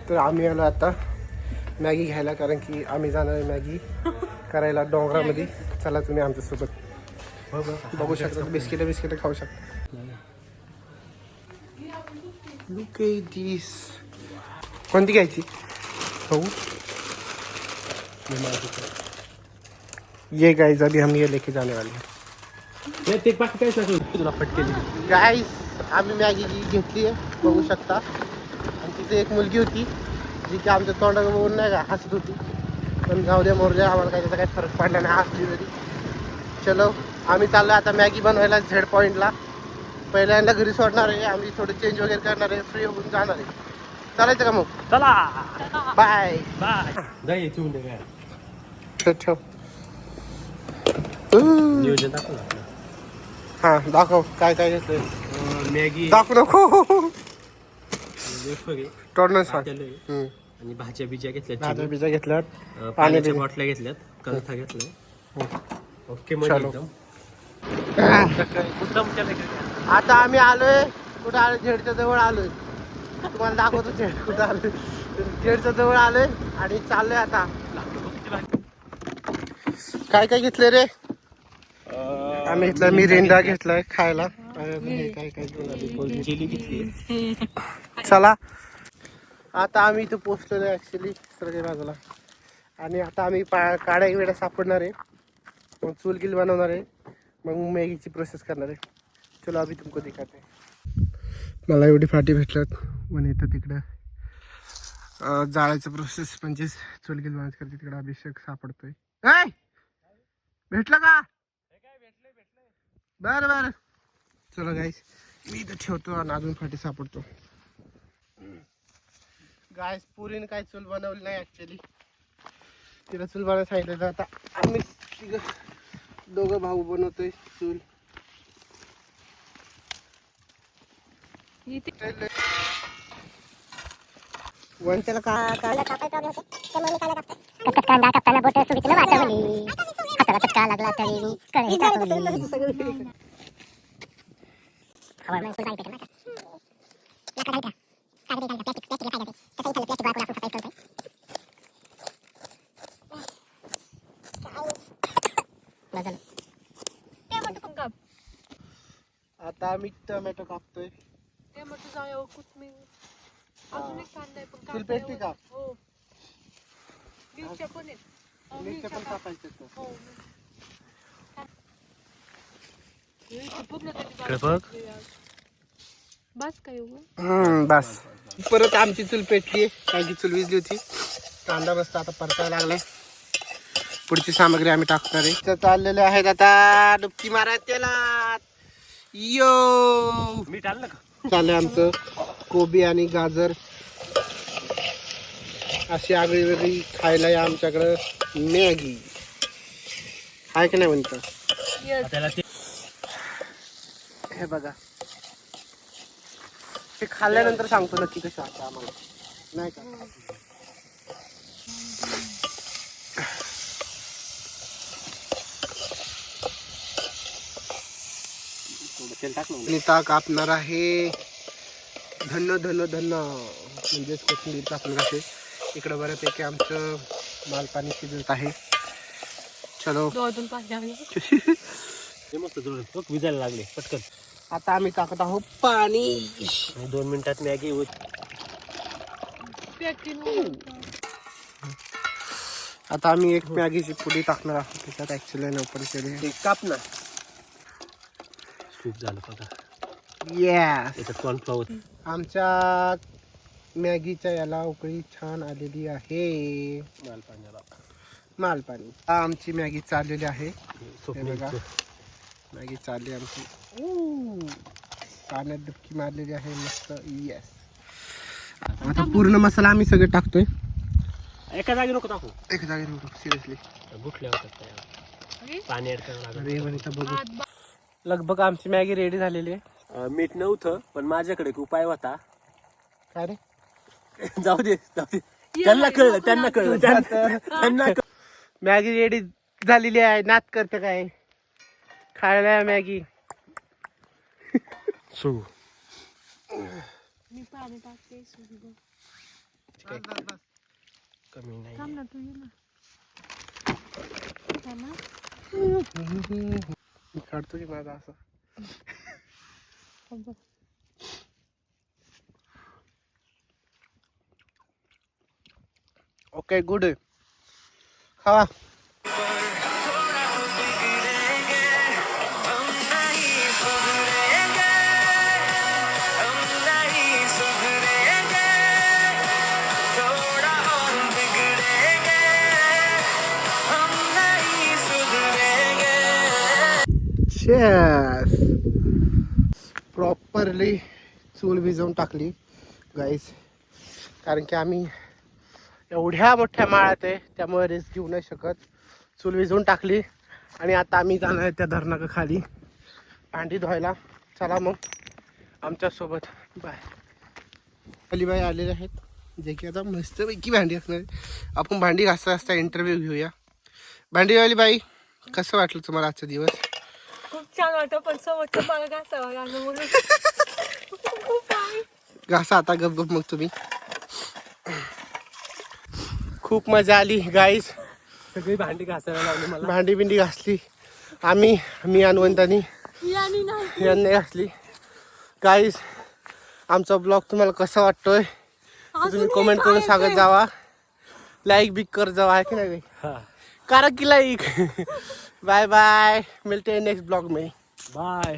तर आम्ही आलो आता मॅगी घ्यायला, कारण की आम्ही जाणार आहे मॅगी करायला डोंगरामध्ये. चला तुम्ही आमच्यासोबत. बघू शकता बिस्किट खाऊ शकता. Look at this. कोणती घ्यायची हो? ये गाइस, अभी हम ये लेके जाने वाले हैं. ते बाकी काहीच नाही तुला फटकेली. गाइस आम्ही मॅगी घेतली आहे, बघू शकता. आणि तिथे एक मुलगी होती जी की आमच्या तोंडाकडे बघून नाही का हसत होती. पण जाऊ द्या मोर द्या, आम्हाला काय त्याचा काही फरक पडला नाही हसली तरी. चलो आम्ही चाललो आता मॅगी बनवायला झेड पॉईंटला. पहिल्यांदा घरी सोडणार आहे, आम्ही थोडं चेंज वगैरे करणार आहे, फ्री होऊन जाणार आहे. चालायचं का मग? चला बाय बाय. दही ठेवून दे काय ठेव. नियोजन दाखव ना आपलं. हा दाखव काय काय घेतलंय. मॅगी दाखवू नको. वेफर टोर्नर सांग. आणि भाज्या बिज्या घेतल्यात, भाज्या बिज्या घेतल्यात, पाण्याच्या बाटल्या घेतल्यात, कलथा घेतलाय. ओके मग चलो. एकदम. आता आम्ही आलोय कुठं आलोय, झेडच्या जवळ आलोय. तुम्हाला दाखवतो झेड कुठं आलोय. झेडच्या जवळ आलोय आणि चाललोय आता. काय काय घेतलंय रे? आम्ही घेतलाय मिरिंडा घेतलाय खायला. काय काय घेऊन आलोय. चिली घेतली. चला आता आम्ही इथं पोचलेलो आहे ॲक्च्युली सगळ्या बाजूला. आणि आता आम्ही काड्या वेळा सापडणार आहे, मग चूल गिल बनवणार आहे, मग मॅगीची प्रोसेस करणार आहे. चलो अभी तुमको दिखाते. मला एवढी फाटी भेटल्यात. पण इथं तिकडं जाळायचं प्रोसेस म्हणजेच चूल गिल बनवायचं करते, तिकडं अभिषेक सापडतोय. ऐ भेटलं का? बरं बरं चलो गाईस, मी इथं ठेवतो आणि अजून फाटी सापडतो. गायस पुरीने काय चूल बनवली नाही ॲक्च्युली. तिला चूल बनवायला सांगितलं. आता आम्ही दोघं भाऊ बनवतोय चूल. वन त्याला कांदा कापताना बोट सुरीतलं वाचवली, हाताला चटका लागला तरी कढई टाकवली. हवा नाही सुद्धा ऐकत ना. आता आम्ही टोमॅटो कापतोय. चूल पेटली का? मिरच्या पण कापायच्या. बस परत आमची चूल पेटली, कारण की चूल विजली होती. कांदा मस्त आता परतायला लागलाय. पुढची सामग्री आम्ही टाकणार आहे. चाललेले आहेत आता डुबकी मारा तेलात. यो मीठ आणलं का? चाललंय आमचं कोबी आणि गाजर अशी आगळी वेगळी खायला या आमच्याकडं मॅगी आहे की नाही म्हणतं. हे बघा, हे खाल्ल्यानंतर सांगतो नक्की कसं वाटतं आम्हाला, नाही का? नीता कापणार आहे. धन्न धन्न धन्न म्हणजेच कोथिंबीर कापणार आहे. इकडं बऱ्यापैकी आमचं मालपाणी शिजत आहे. चलो मस्त जोड विजायला लागले पटकन. आता आम्ही टाकत आहोत पाणी. 2 मिनिटात मॅगी होत. आता आम्ही एक मॅगीची पुडी टाकणार आहोत त्याच्यात. ऍक्च्युली नोपन केली काप ना. सूप झालं बघा. येस, याच्यात कॉर्नफ्लॉवर. आमच्या मॅगीच्या याला उकळी छान आलेली आहे. मालपाणी आमची मॅगी चाललेली आहे. हे बघा मॅगी चालली आमची. पाण्यात डुबकी मारलेली आहे मस्त. येस, आता पूर्ण मसाला आम्ही सगळे टाकतोय. एका जागी नको टाकू, एका जागी नको. सिरियसली गुठल्या होतात पाणी ऍड करावं लागलं. लगभग आमची मॅगी रेडी झालेली आहे. मीठ नव्हतं पण माझ्याकडे एक उपाय होता. काय रे? जाऊ दे त्यांना कळलं. मॅगी रेडी झालेली आहे. नात करते काय खायला मॅगी. सो मी पाणी टाकते. ओके कमी नाही थांब ना तू ये ना त्याला मी काढतो की माझा असं बघ. ओके गुड खावा प्रॉपरली चूल भिजवून टाकली गाईस, कारण की आम्ही एवढ्या मोठ्या माळात आहे त्यामुळे रिस्क घेऊ नाही शकत. चूल भिजवून टाकली आणि आता आम्ही जाणार आहे त्या धरणाका खाली भांडी धुवायला. चला मग आमच्यासोबत बाय. अलीबाई आलेले आहेत जे की आता मस्तपैकी भांडी असणार आहे. आपण भांडी घासता घासता इंटरव्ह्यू घेऊया. भांडीवाली बाई, कसं वाटलं तुम्हाला आजचा दिवस? खूप छान वाटतं पण समोरचं मला घासावं लागलं म्हणून खूप आहे. घासा आता गप गप मग तुम्ही. खूप मजा आली गाईस. सगळी भांडी घासायला लावली मला. भांडी बिंडी घासली आम्ही, मी अनुवंतानी यानी नाही यांनी घासली. गाईस आमचा ब्लॉग तुम्हाला कसा वाटतोय तुम्ही कमेंट करून सांगत जावा. लाईक बिक कर जावा आहे की नाही करा की लाईक. बाय बाय, मिलते हैं नेक्स्ट ब्लॉग में. बाय.